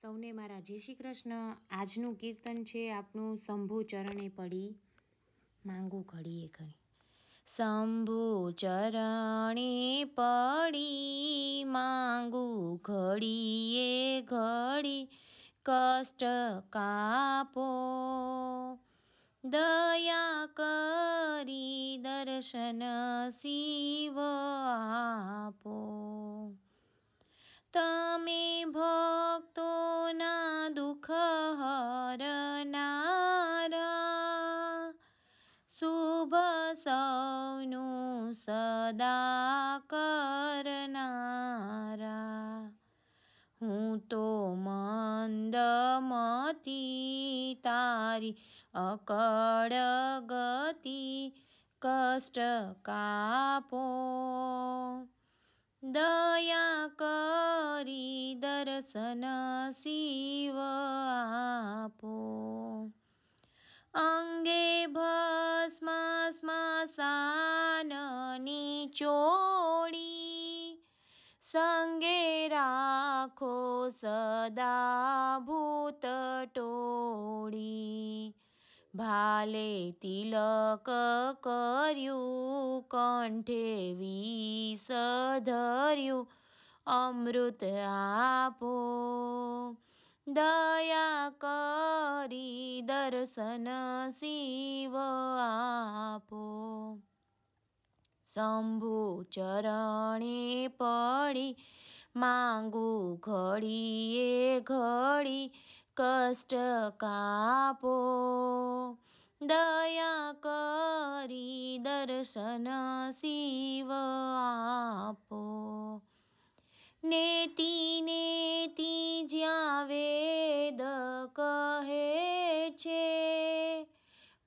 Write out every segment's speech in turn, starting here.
સૌને મારા જય શ્રી કૃષ્ણ। આજનું કીર્તન છે આપણું શંભુ ચરણે પડી માંગુ ઘડીએ ઘડી। શંભુ ચરણે પડી માંગુ ઘડીએ ઘડી, કષ્ટ કાપો દયા કરી દર્શન શિવ આપો। તમે ભક્તોના દુઃખ હરનારા, શુભ સૌનું સદા કરનારા। હું તો મંદમતી તારી અકળ ગતિ, કષ્ટ કાપો દયા કરી દર્શન શિવ આપો। અંગે ભસ્મ સ્મશાનની ચોળી, સંગે રાખો સદા ભૂત ટોળી। ભાલે તિલક કર્યું કંઠે વિષ ધર્યું, અમૃત આપો દયા કરી દર્શન શિવ આપો। શંભુ ચરણે પડી માંગુ ઘડીએ ઘડી, કષ્ટ કાપો દયા કરી દર્શન શિવ આપો। નેતિ નેતિ જ્યાં વેદ કહે છે,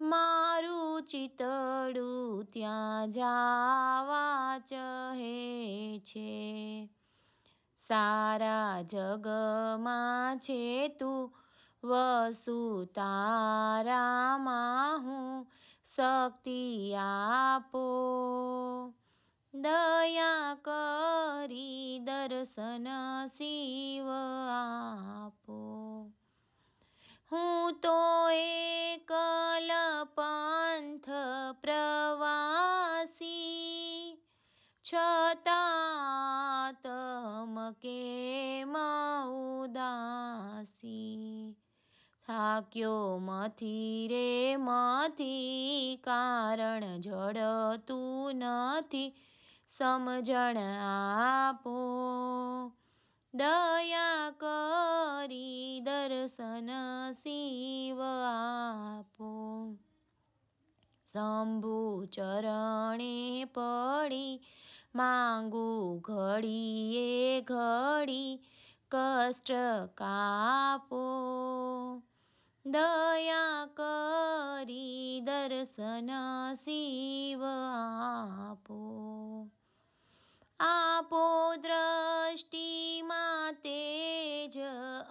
મારું ચિતડું ત્યાં જાવા ચહે છે। સારા જગમાં છે તું વસુ, તારામાં હું શક્તિ આપો દયા કરી દર્શન શિવ આપો। હું તો એકલ પંથ પ્રવાસી, છતાં તમ કેમ ઉદાસી। થાક્યો મથી રે મથી, કારણ જડતું નથી, સમજણ આપો દયા કરી દર્શન શિવ આપો। શંભુ ચરણે પડી માંગુ ઘડીએ ઘડી, કષ્ટ કાપો દયા કરી દર્શન શિવ આપો। આપો દ્રષ્ટિમાં તેજ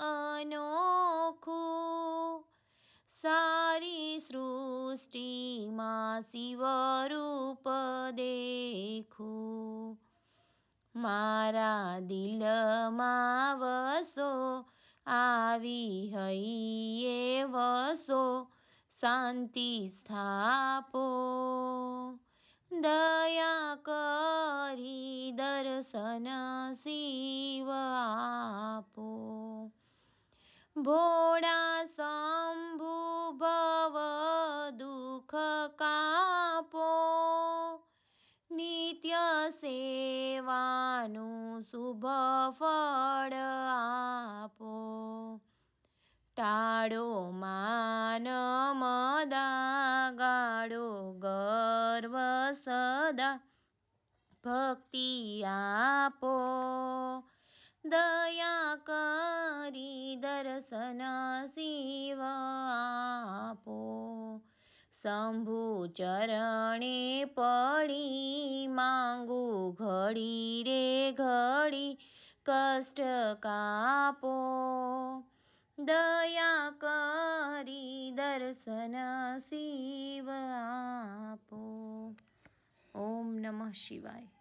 અનોખું, સારી સૃષ્ટિમાં શિવ રૂપ દેખું। મારા દિલમાં વસો આવી હૈયે વસો, શાંતિ સ્થાપો દયા કરી દર્શન શિવ આપો। ભોળા શંભુ ભવ દુઃખ કાપો, નિત્ય સેવાનું શુભ ફળ આપો। ટાળો માન મદાગાળો ગર્વ સદા, ભક્તિ આપો દયા કરી દર્શન શિવ આપો। શંભુ ચરણે પડી માંગુ ઘડી રે ઘડી, કષ્ટ કાપો દયા કરી દર્શન શિવ આપો। ઓમ નમઃ શિવાય।